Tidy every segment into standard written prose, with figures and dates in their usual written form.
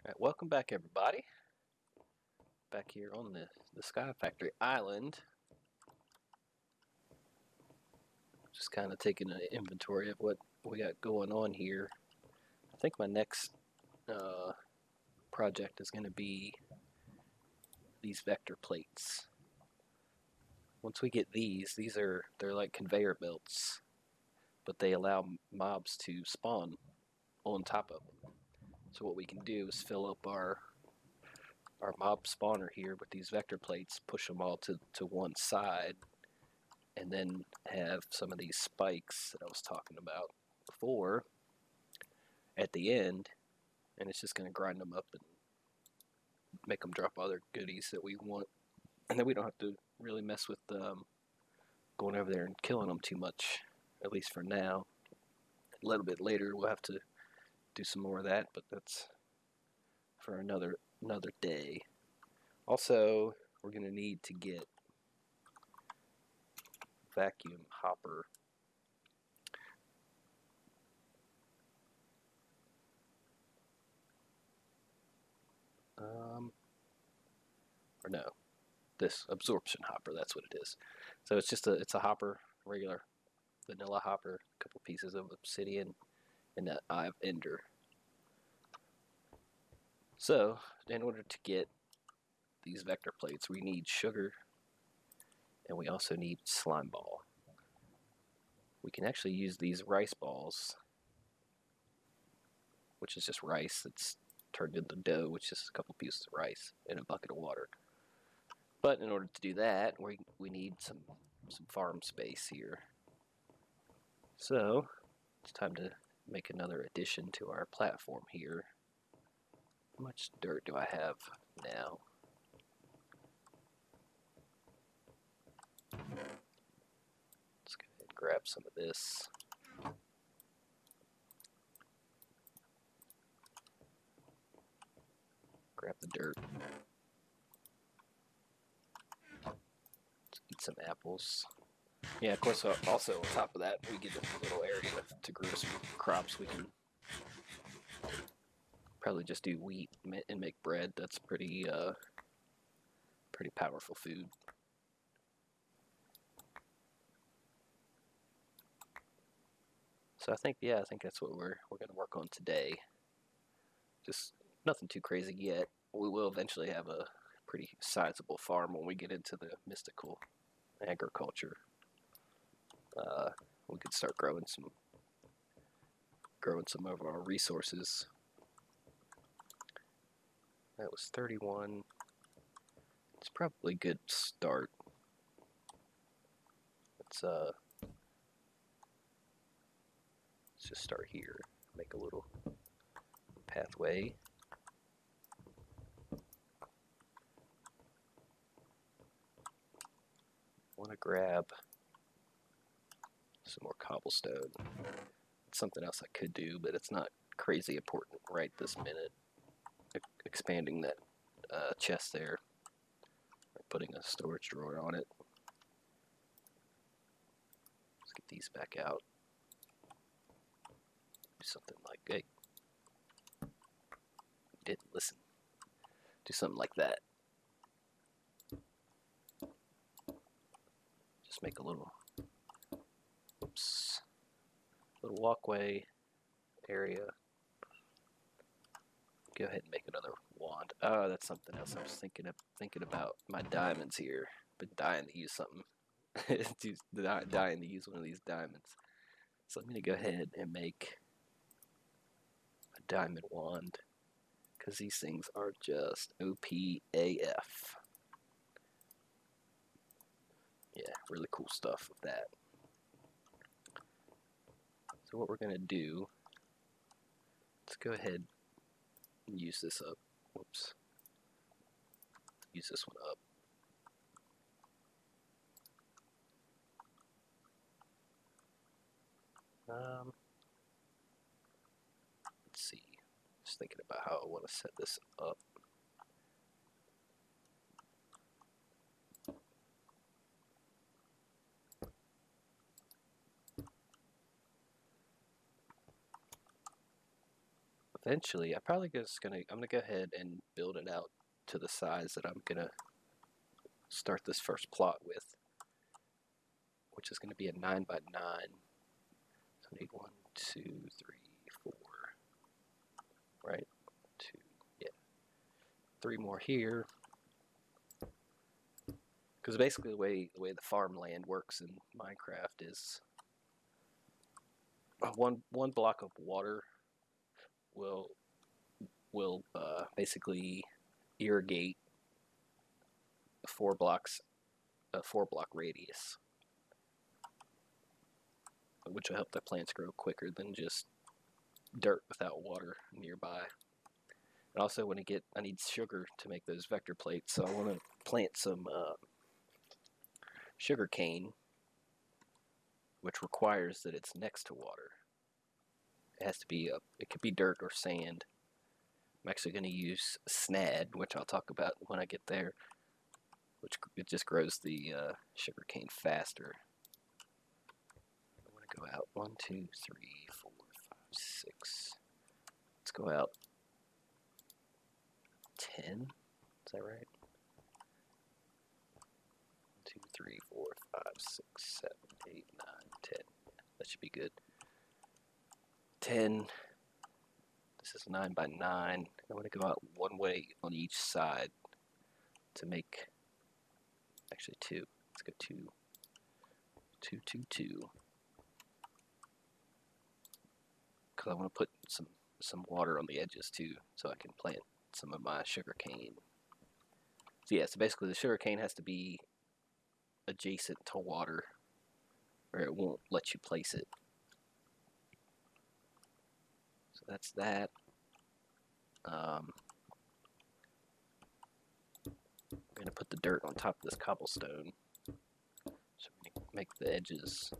Alright, welcome back everybody. Back here on the Sky Factory Island. Just kind of taking an inventory of what we got going on here. I think my next project is going to be these vector plates. Once we get they're like conveyor belts, but they allow mobs to spawn on top of them. So what we can do is fill up our mob spawner here with these vector plates, push them all to one side, and then have some of these spikes that I was talking about before at the end, and it's just going to grind them up and make them drop other goodies that we want, and then we don't have to really mess with going over there and killing them too much, at least for now. A little bit later we'll have to do some more of that, but that's for another day. Also, we're going to need to get vacuum hopper. Or no, this absorption hopper, that's what it is. So it's a hopper, regular vanilla hopper, a couple pieces of obsidian, and that eye of ender. So, in order to get these vector plates, we need sugar, and we also need slime ball. We can actually use these rice balls, which is just rice that's turned into dough, which is a couple pieces of rice in a bucket of water. But in order to do that, we need some farm space here. So, it's time to make another addition to our platform here. How much dirt do I have now? Let's go ahead and grab some of this. Grab the dirt. Let's eat some apples. Yeah, of course, also on top of that, we get a little area to grow some crops. We can probably just do wheat and make bread. That's pretty powerful food. So I think that's what we're going to work on today. Just nothing too crazy yet. We will eventually have a pretty sizable farm when we get into the mystical agriculture. We could start growing some of our resources. That was 31. It's probably a good start. Let's just start here. Make a little pathway. Want to grab some more cobblestone. It's something else I could do, but it's not crazy important right this minute. Expanding that chest there, or putting a storage drawer on it. Let's get these back out. Do something like, hey, didn't listen. Do something like that. Just make a little, oops, little walkway area. Go ahead and make another wand. Oh, that's something else. I was thinking about my diamonds here. Been dying to use something. Dying to use one of these diamonds. So I'm going to go ahead and make a diamond wand, because these things are just OP AF. Yeah, really cool stuff with that. So what we're going to do, let's go ahead and use this up. Whoops. Use this one up. Let's see. Just thinking about how I want to set this up. eventually, I'm gonna go ahead and build it out to the size that I'm gonna start this first plot with, which is gonna be a 9 by 9. So I need 1, 2, 3, 4, right? 2, yeah, 3 more here. Because basically the way the farmland works in Minecraft is one block of water will basically irrigate a 4 block radius, which will help the plants grow quicker than just dirt without water nearby. And also, I need sugar to make those vector plates, so I want to plant some sugar cane, which requires that it's next to water. It has to be it could be dirt or sand. I'm actually going to use snad, which I'll talk about when I get there, which it just grows the sugar cane faster. I want to go out 1, 2, 3, 4, 5, 6. Let's go out 10. Is that right? 2, 3, 4, 5, 6, 7, 8, 9, 10. That should be good. 10. This is 9 by 9. I want to go out one way on each side to make, actually 2. Let's go 2, 2, 2, 2. Because I want to put some water on the edges too, so I can plant some of my sugar cane. So yeah, so basically the sugar cane has to be adjacent to water, or it won't let you place it. So that's that. I'm going to put the dirt on top of this cobblestone, so we can make the edges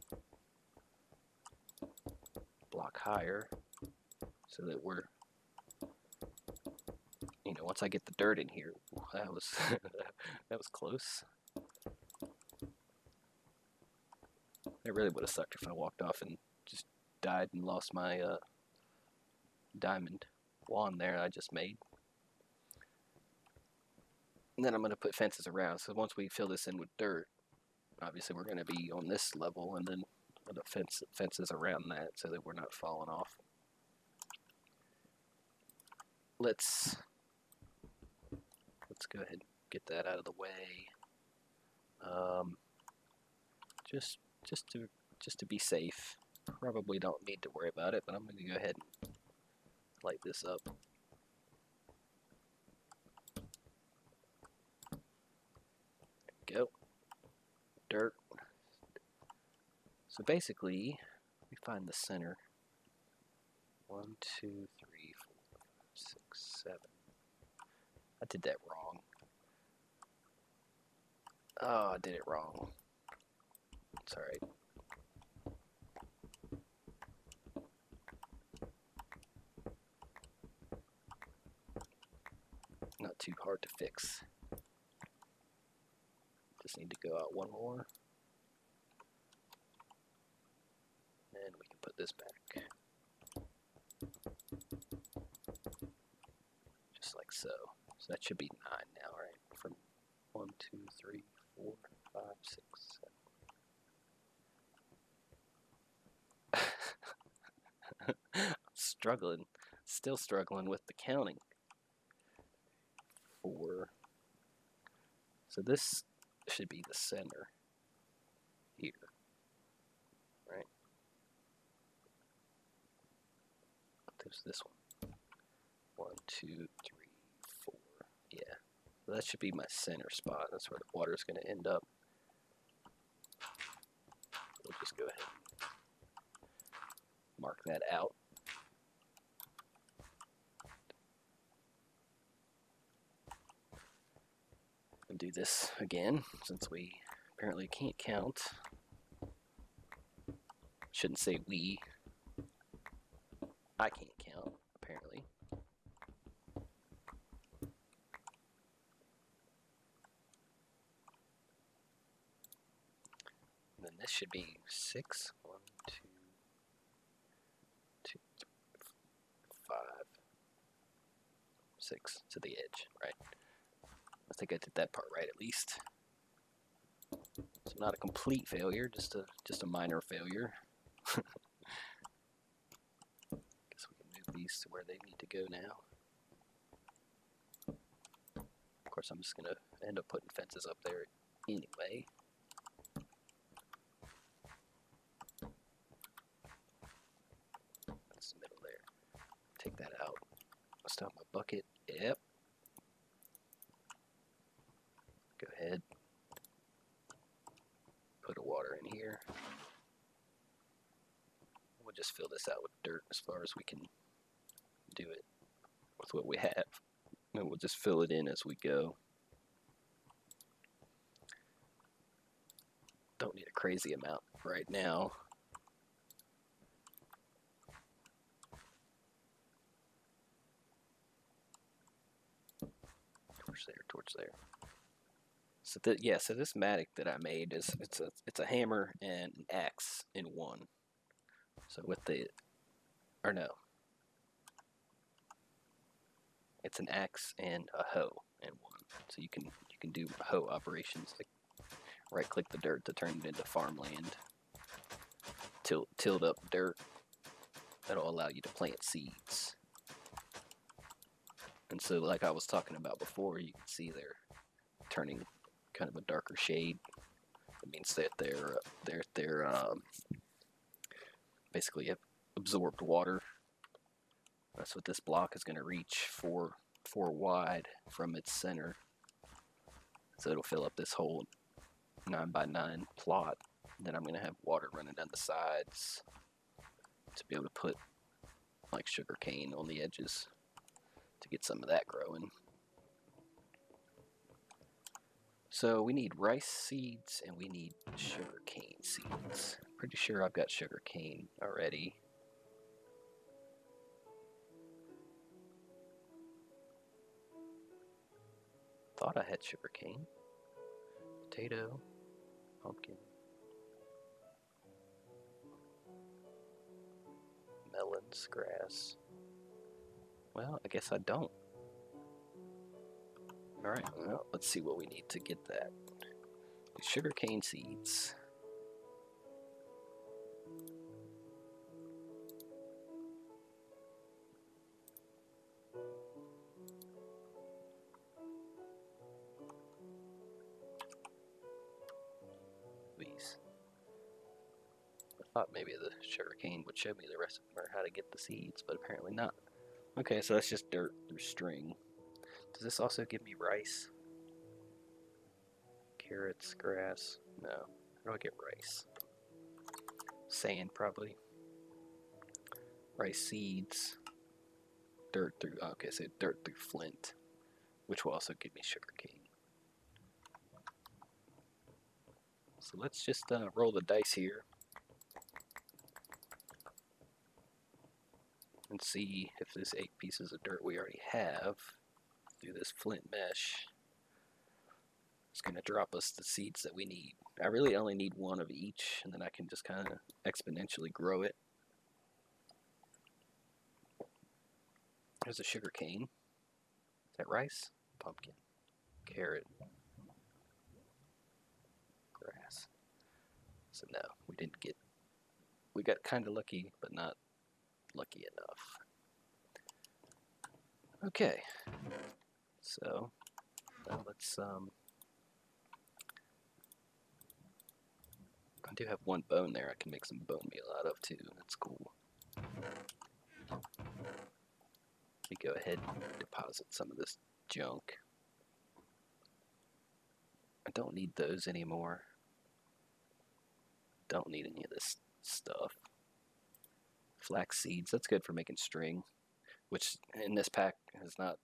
block higher, so that we're, once I get the dirt in here, that was that was close. It really would have sucked if I walked off and just died and lost my diamond wand there I just made. And then I'm going to put fences around, so once we fill this in with dirt, obviously we're going to be on this level, and then the fences around that so that we're not falling off. Let's go ahead and get that out of the way. Just to be safe. Probably don't need to worry about it, but I'm going to go ahead and light this up. There we go. Dirt. So basically, we find the center. 1, 2, 3, 4, 5, 6, 7. I did that wrong. Oh, I did it wrong. It's alright. Not too hard to fix. Just need to go out one more. And we can put this back. Just like so. So that should be 9 now, right? From 1, 2, 3, 4, 5, 6, 7. I'm still struggling with the counting. 4. So this should be the center here, right? There's this one. 1, 2, 3, 4. Yeah. So that should be my center spot. That's where the water is going to end up. We'll just go ahead and mark that out. And do this again, since we apparently can't count. Shouldn't say we. I can't count, apparently. And then this should be 6. 1, 2, 2, 3, 4, 5. 6 to the edge, right? I think I did that part right at least. So not a complete failure, just a minor failure. Guess we can move these to where they need to go now. Of course, I'm just gonna end up putting fences up there anyway. That's the middle there. Take that out. Stop my bucket. Yep. Go ahead. Put a water in here. We'll just fill this out with dirt as far as we can do it with what we have. And we'll just fill it in as we go. Don't need a crazy amount right now. Towards there. So so this mattock that I made is it's a hammer and an axe in one. So with it's an axe and a hoe in one. So you can do hoe operations, like right click the dirt to turn it into farmland. Tilled up dirt. That'll allow you to plant seeds. And so, like I was talking about before, you can see they're turning kind of a darker shade. It means that they're basically have absorbed water. That's what this block is going to reach 4 wide from its center. So it'll fill up this whole 9x9 plot. Then I'm going to have water running down the sides to be able to put like sugar cane on the edges to get some of that growing. So we need rice seeds and we need sugar cane seeds. Pretty sure I've got sugar cane already. Thought I had sugar cane. Potato, pumpkin, melons, grass. Well, I guess I don't. Alright, well, let's see what we need to get that. Sugar cane seeds. These. I thought maybe the sugar cane would show me the recipe or how to get the seeds, but apparently not. Okay, so that's just dirt through string. Does this also give me rice? Carrots, grass? No. How do I get rice? Sand, probably. Rice seeds. Dirt through, okay, so dirt through flint, which will also give me sugar cane. So let's just roll the dice here and see if this 8 pieces of dirt we already have through this flint mesh is going to drop us the seeds that we need. I really only need 1 of each, and then I can just kind of exponentially grow it. There's a sugar cane. Is that rice? Pumpkin. Carrot. Grass. So no, we didn't get... We got kind of lucky, but not lucky enough. Okay. So, now let's... I do have 1 bone there I can make some bone meal out of too. That's cool. Let me go ahead and deposit some of this junk. I don't need those anymore. Don't need any of this stuff. Flax seeds, that's good for making string, which in this pack is not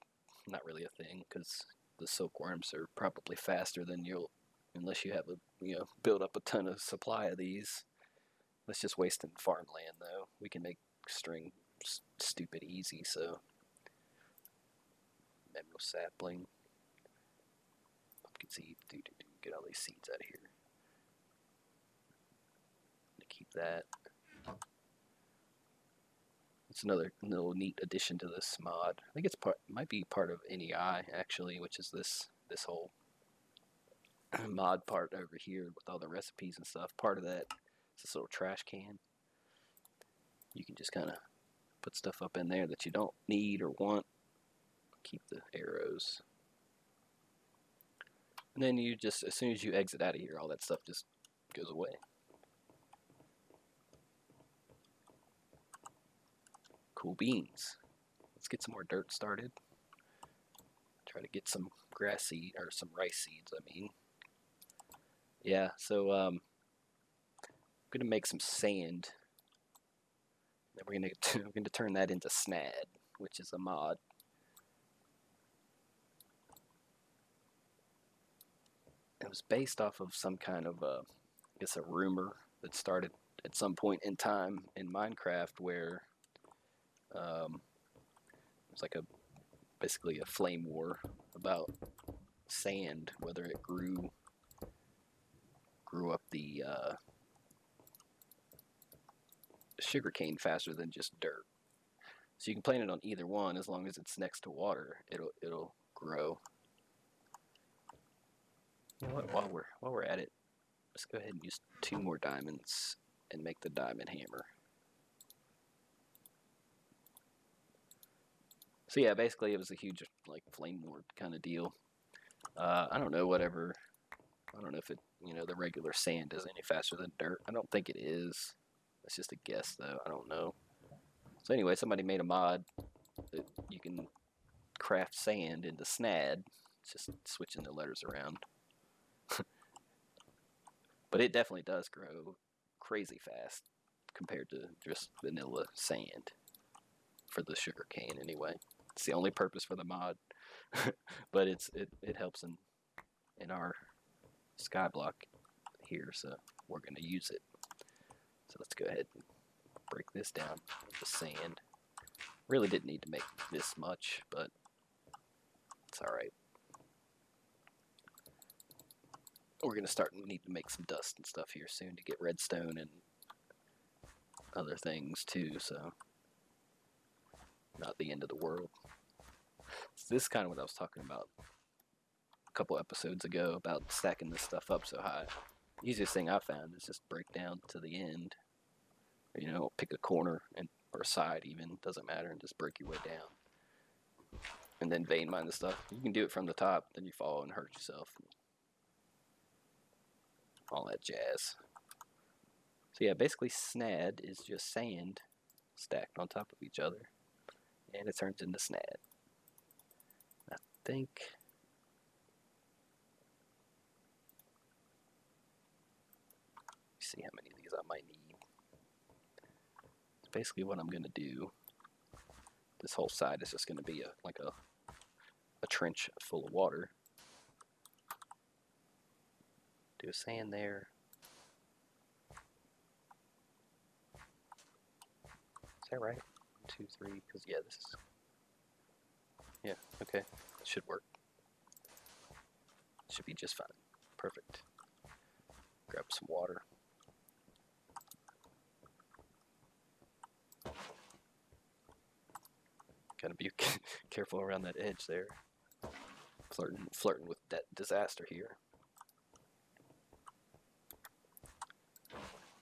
really a thing because the silkworms are probably faster than you'll, unless you have build up a ton of supply of these. That's just wasting farmland though. We can make string stupid easy, so mineral sapling, pumpkin seed, get all these seeds out of here. Keep that. It's another little neat addition to this mod. I think it's might be part of NEI actually, which is this whole mod part over here with all the recipes and stuff. Part of that is this little trash can. You can just kind of put stuff up in there that you don't need or want. Keep the arrows. And then you just, as soon as you exit out of here, all that stuff just goes away. Cool beans. Let's get some more dirt started. Try to get some grass seed, or some rice seeds, I mean. Yeah, so I'm gonna make some sand. Then we're gonna turn that into snad, which is a mod. It was based off of some kind of, I guess, a rumor that started at some point in time in Minecraft where it was like basically a flame war about sand, whether it grew up the sugarcane faster than just dirt. So you can plant it on either one as long as it's next to water. It'll grow. You know what? While we're at it, let's go ahead and use 2 more diamonds and make the diamond hammer. So yeah, basically it was a huge like flame war kind of deal. I don't know if it, the regular sand is any faster than dirt. I don't think it is. That's just a guess though. I don't know. So anyway, somebody made a mod that you can craft sand into snad. It's just switching the letters around. But it definitely does grow crazy fast compared to just vanilla sand for the sugar cane anyway. It's the only purpose for the mod. But it helps in our sky block here, so we're going to use it. So let's go ahead and break this down with the sand. Really didn't need to make this much, but it's alright. We're going to need to make some dust and stuff here soon to get redstone and other things too, so not the end of the world. So this is kind of what I was talking about a couple episodes ago about stacking this stuff up so high. The easiest thing I found is just break down to the end. Pick a corner or a side even, doesn't matter, and just break your way down. And then vein mine the stuff. You can do it from the top, then you fall and hurt yourself. All that jazz. So yeah, basically snad is just sand stacked on top of each other, and it turns into snad. I think see how many of these I might need. So basically what I'm going to do, this whole side is just going to be like a trench full of water. Do a sand there. Is that right? 1, 2, 3, because yeah, this is, yeah, okay, that should work. Should be just fine. Perfect. Grab some water. Gotta be careful around that edge there. Flirting with that disaster here.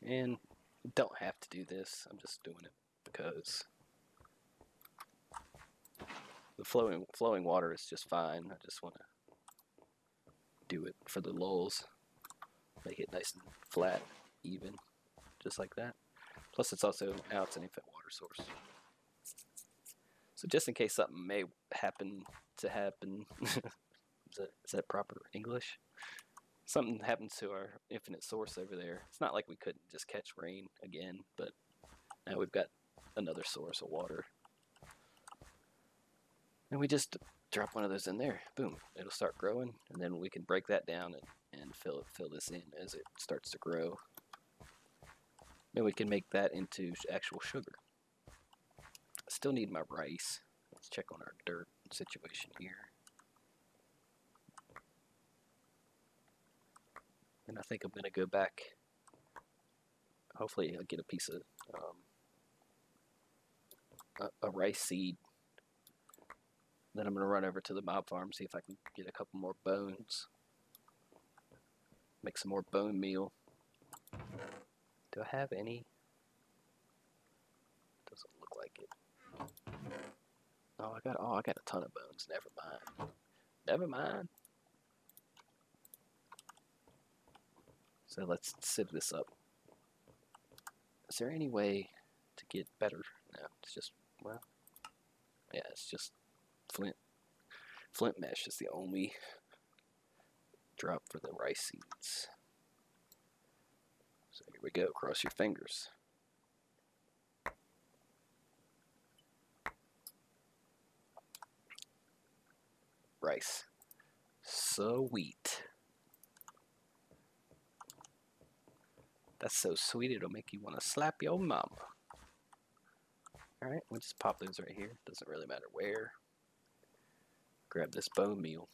And you don't have to do this. I'm just doing it because the flowing water is just fine. I just want to do it for the lulz. Make it nice and flat, even, just like that. Plus, it's also it's an infinite water source. So just in case something may happen, is that proper English? Something happens to our infinite source over there. It's not like we couldn't just catch rain again, but now we've got another source of water. And we just drop one of those in there. Boom, it'll start growing, and then we can break that down and fill this in as it starts to grow. Then we can make that into actual sugar. I still need my rice. Let's check on our dirt situation here. And I think I'm going to go back. Hopefully I'll get a piece of a rice seed. Then I'm going to run over to the mob farm, see if I can get a couple more bones. Make some more bone meal. Do I have any? Doesn't look like it. Oh, I got a ton of bones. Never mind. Never mind. So let's sieve this up. Is there any way to get better? No, it's just, well, yeah, it's just flint. Flint mesh is the only drop for the rice seeds. So here we go, cross your fingers. Rice. Sweet. That's so sweet it'll make you want to slap your mama. Alright, we'll just pop those right here. Doesn't really matter where. Grab this bone meal.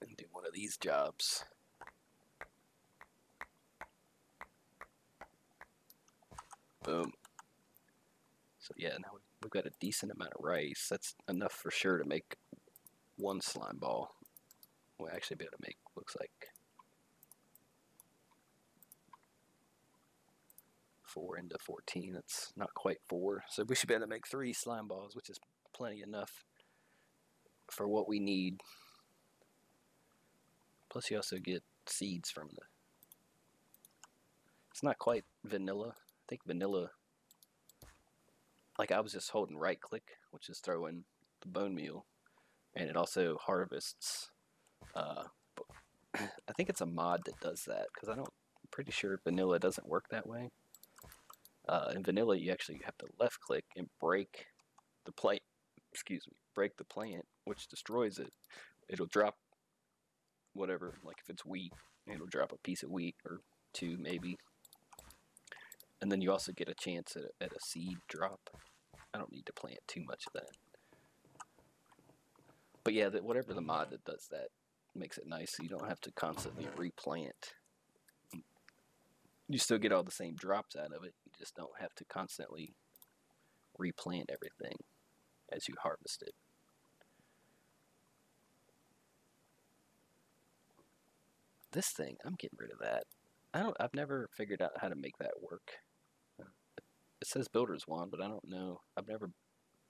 And do one of these jobs. Boom. So yeah, now we've got a decent amount of rice. That's enough for sure to make one slime ball. We'll actually be able to make, looks like, 4 into 14. That's not quite 4. So we should be able to make 3 slime balls, which is plenty enough for what we need. Plus you also get seeds from the... It's not quite vanilla. I think vanilla... Like I was just holding right click, which is throw in the bone meal. And it also harvests... I think it's a mod that does that, because I'm pretty sure vanilla doesn't work that way. In vanilla, you actually have to left click and break the plant. Excuse me, break the plant, which destroys it. It'll drop whatever, like if it's wheat, it'll drop a piece of wheat or 2 maybe. And then you also get a chance at a seed drop. I don't need to plant too much of that. But yeah, whatever the mod that does that makes it nice, so you don't have to constantly replant. You still get all the same drops out of it. You just don't have to constantly replant everything as you harvest it. This thing, I'm getting rid of that. I've never figured out how to make that work. It says builder's wand, but I don't know. I've never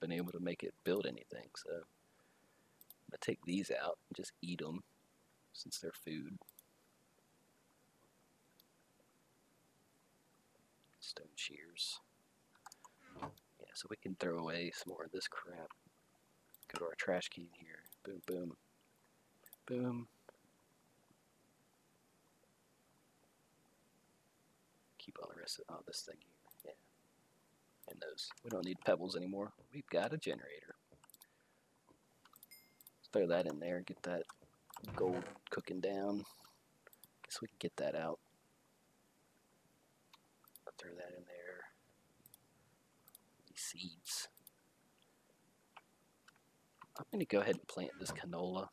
been able to make it build anything, so I'm gonna take these out and just eat them since they're food. Stone shears. Yeah, so we can throw away some more of this crap. Go to our trash can here. Boom, boom, boom. Keep all the rest of this thing here. Yeah. And those. We don't need pebbles anymore. We've got a generator. Let's throw that in there. Get that gold cooking down. Guess we can get that out. Throw that in there. These seeds. I'm going to go ahead and plant this canola.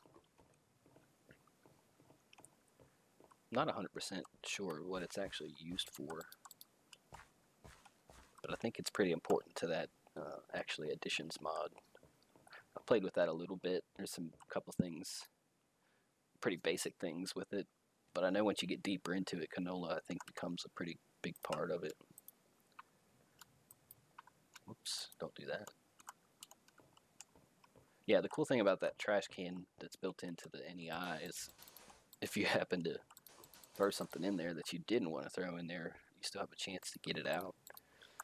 I'm not 100% sure what it's actually used for, but I think it's pretty important to that actually additions mod. I played with that a little bit. There's couple things, pretty basic things with it, but I know once you get deeper into it, canola I think becomes a pretty big part of it. Whoops, don't do that. Yeah, the cool thing about that trash can that's built into the NEI is if you happen to throw something in there that you didn't want to throw in there, you still have a chance to get it out.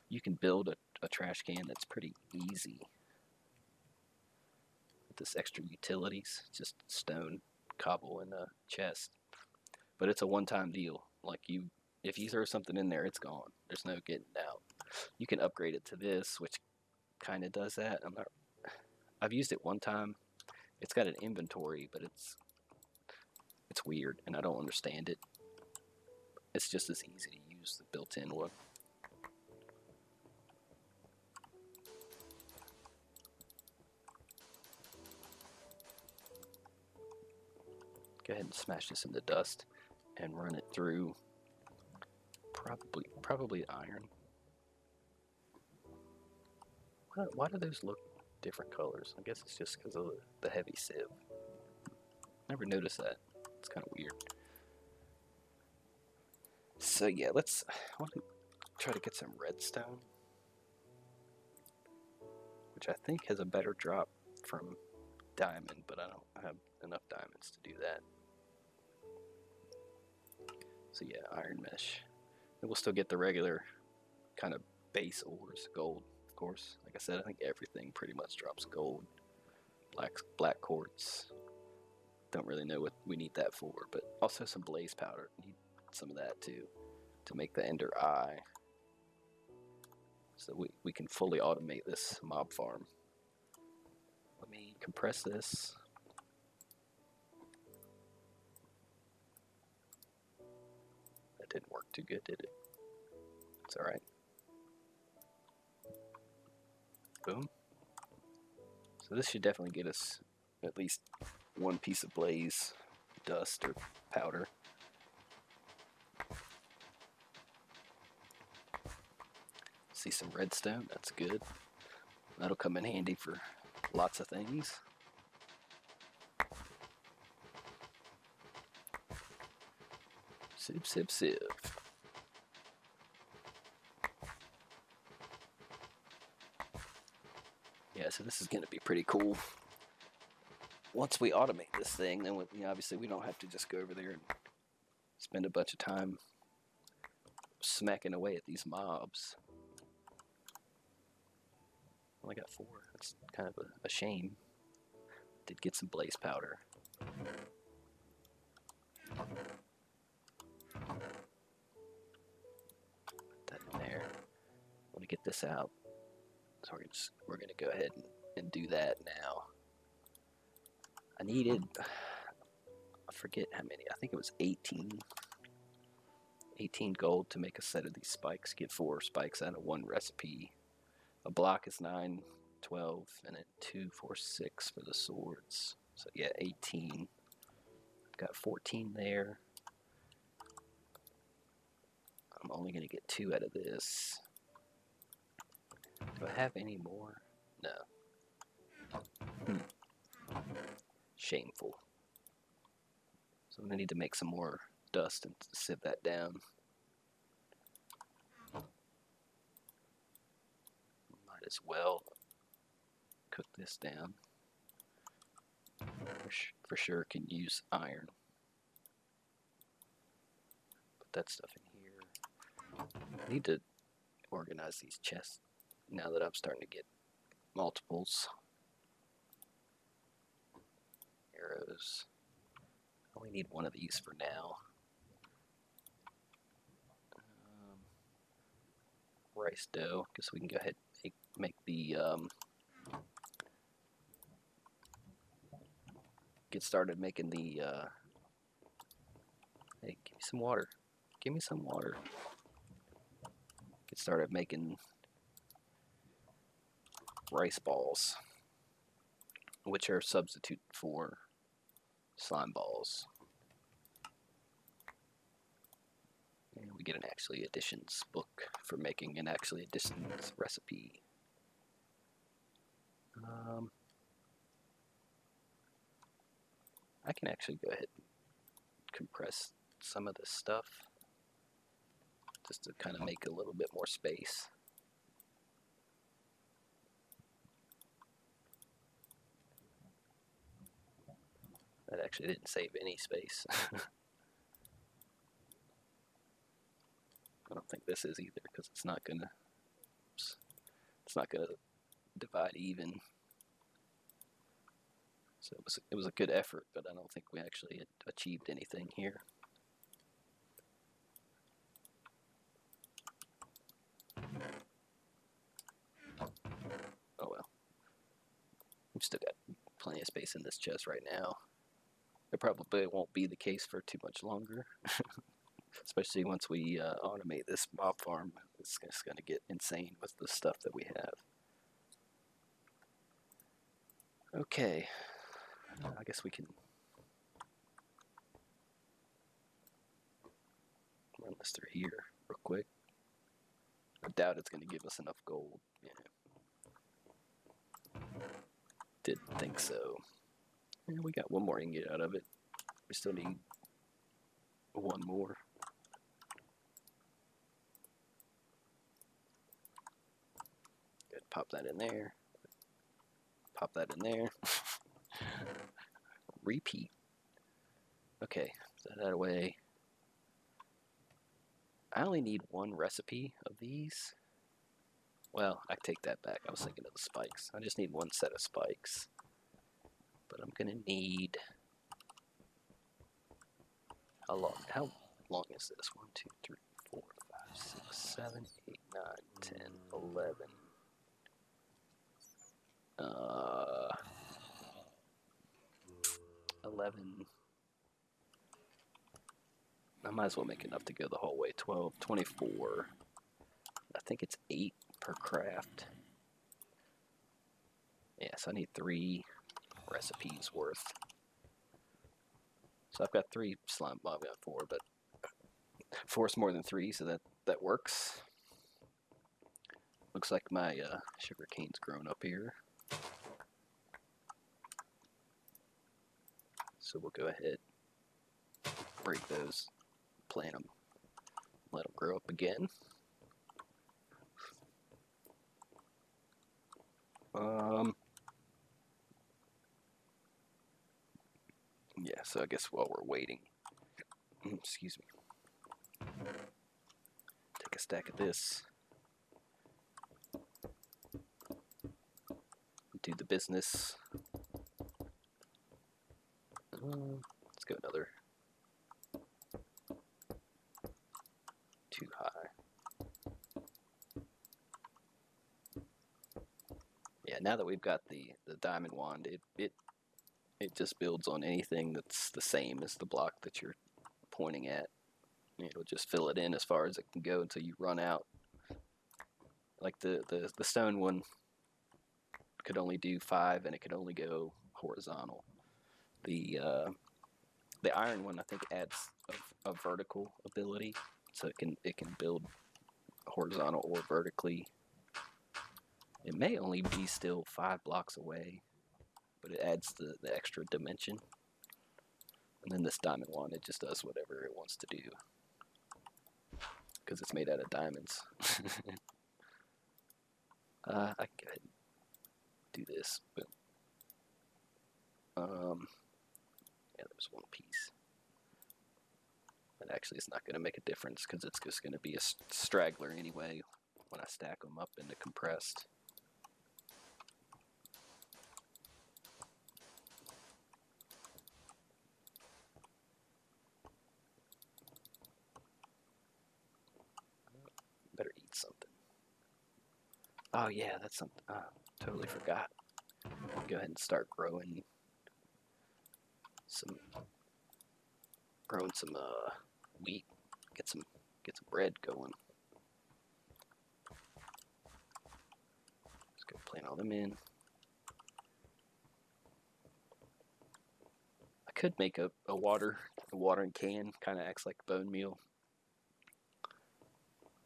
You can build a trash can that's pretty easy with this extra utilities, just stone, cobble, and a chest. But it's a one-time deal. Like if you throw something in there, it's gone. There's no getting it out. You can upgrade it to this, which kind of does that. I've used it one time. It's got an inventory, but it's weird, and I don't understand it. It's just as easy to use the built-in one. Go ahead and smash this into dust and run it through probably iron. Why do those look different colors? I guess it's just because of the heavy sieve. Never noticed that. It's kind of weird. So yeah, I want to try to get some redstone, which I think has a better drop from diamond, but I don't have enough diamonds to do that. So yeah, iron mesh. And we'll still get the regular kind of base ores, gold, of course. Like I said, I think everything pretty much drops gold. Black quartz. Don't really know what we need that for, but also some blaze powder. Need some of that too to make the ender eye, so we can fully automate this mob farm. Let me compress this. That didn't work too good, did it? It's alright. Boom. So this should definitely get us at least one piece of blaze dust or powder. See some redstone, that's good. That'll come in handy for lots of things. Sieve, sieve, sieve. Yeah, so this is going to be pretty cool. Once we automate this thing, then obviously we don't have to just go over there and spend a bunch of time smacking away at these mobs. Only got 4. That's kind of a shame. Did get some blaze powder. Put that in there. I want to get this out. So we're going to go ahead and do that now. I needed, I forget how many, I think it was 18 gold to make a set of these spikes. Get 4 spikes out of 1 recipe. A block is 9, 12, and then 2, 4, 6 for the swords. So yeah, 18. Got 14 there. I'm only going to get 2 out of this. Do I have any more? No. Shameful. So I'm going to need to make some more dust and sieve that down. Might as well cook this down. For sure can use iron. Put that stuff in here. I need to organize these chests now that I'm starting to get multiples. Arrows. I only need 1 of these for now. Rice dough. Guess we can go ahead and make the get started making the hey, give me some water. Give me some water. Get started making rice balls, which are a substitute for slime balls. And we get an actually additions book for making an actually additions recipe. I can actually go ahead and compress some of this stuff just to kind of make a little bit more space. That actually didn't save any space. I don't think this is either, because it's not gonna divide even. So it was a good effort, but I don't think we actually achieved anything here. Oh well. We've still got plenty of space in this chest right now. It probably won't be the case for too much longer. Especially once we automate this mob farm. It's just going to get insane with the stuff that we have. Okay. I guess we can run this through here real quick. I doubt it's going to give us enough gold. Yeah. Didn't think so. Yeah, we got one more ingot out of it. We still need one more. Good, pop that in there. Pop that in there. Repeat. Okay, set that away. I only need one recipe of these. Well, I take that back. I was thinking of the spikes. I just need one set of spikes. But I'm gonna need... How long is this? 1, 2, 3, 4, 5, 6, 7, 8, 9, 10, 11. 11. I might as well make enough to go the whole way. 12, 24. I think it's 8 per craft. Yeah, so I need 3 recipes worth. So I've got 3 slime. Well, I've got 4, but 4 is more than 3, so that works. Looks like my sugar cane's grown up here. So we'll go ahead, break those, plant them, let them grow up again. Yeah, so I guess while we're waiting, excuse me, take a stack of this, do the business. Let's go another 2 high. Yeah, now that we've got the diamond wand, it just builds on anything that's the same as the block that you're pointing at. It'll just fill it in as far as it can go until you run out. Like the stone one could only do 5 and it could only go horizontal. The iron one I think adds a vertical ability, so it can build horizontal or vertically. It may only be still 5 blocks away, but it adds the extra dimension. And then this diamond wand, it just does whatever it wants to do, because it's made out of diamonds. I can go ahead and do this. Boom. Yeah, there's 1 piece. But actually, it's not going to make a difference because it's just going to be a straggler anyway when I stack them up into compressed. Better eat something. Oh yeah, that's something. Totally forgot. Go ahead and start growing some wheat. Get some bread going. Let's go plant all them in. I could make a watering can, kind of acts like bone meal,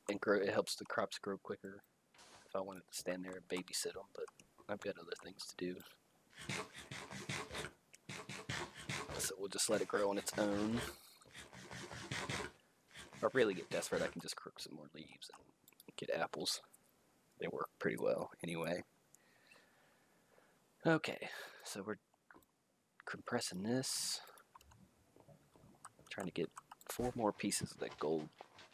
and grow. It helps the crops grow quicker. If I wanted to stand there and babysit them, but I've got other things to do. So we'll just let it grow on its own. If I really get desperate, I can just cook some more leaves and get apples. They work pretty well anyway. Okay, so we're compressing this. Trying to get 4 more pieces of that gold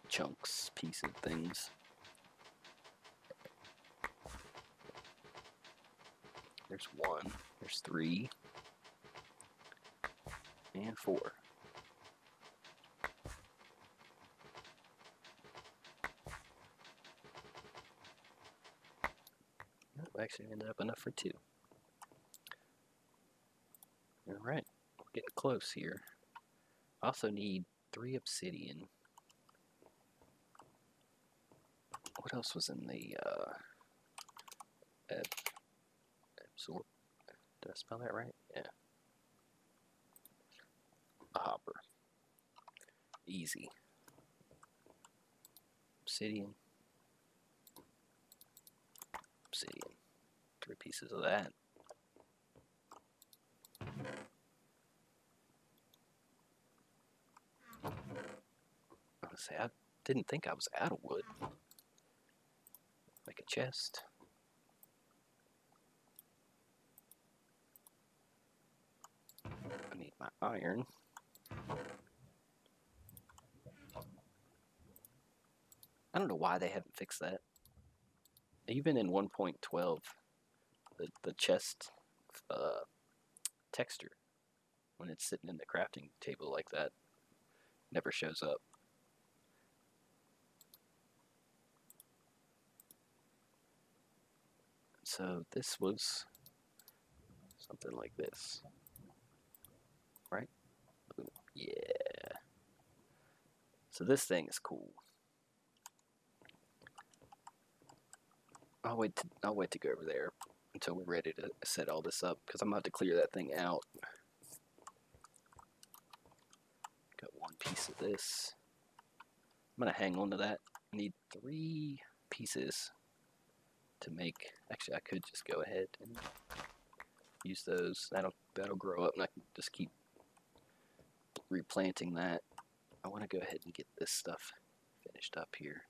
chunks, piece of things. There's 1, there's 3, and 4. Nope, actually ended up enough for 2. Alright, we're getting close here. I also need 3 obsidian. What else was in the absorb? Did I spell that right? Yeah. A hopper. Easy. Obsidian. Obsidian. 3 pieces of that. say, I didn't think I was out of wood. Make a chest. I need my iron. I don't know why they haven't fixed that. Even in 1.12, the chest texture, when it's sitting in the crafting table like that, never shows up. So this was something like this, right? Yeah. So this thing is cool. I'll wait to go over there until we're ready to set all this up, because I'm about to clear that thing out. Got one piece of this. I'm gonna hang on to that. I need 3 pieces to make. Actually, I could just go ahead and use those. That'll grow up, and I can just keep replanting that. I want to go ahead and get this stuff finished up here.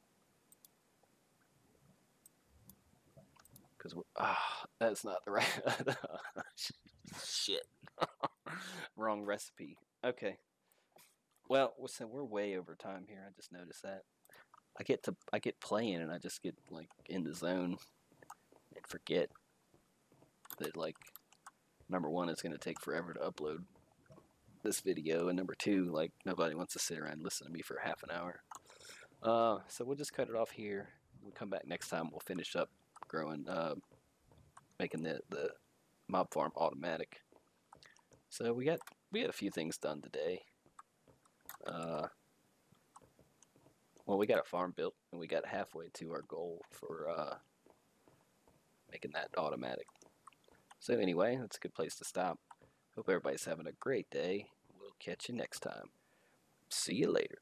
Because that's not the right. Shit. Wrong recipe. Okay. Well, so we're way over time here. I just noticed that. I get playing and I just get like in the zone and forget that, like, number one, it's gonna take forever to upload this video, and number two, like, nobody wants to sit around and listen to me for half an hour. So we'll just cut it off here. We'll come back next time. We'll finish up growing, making the mob farm automatic. So we had a few things done today. Well, we got a farm built, and we got halfway to our goal for making that automatic. So anyway, that's a good place to stop. Hope everybody's having a great day. We'll catch you next time. See you later.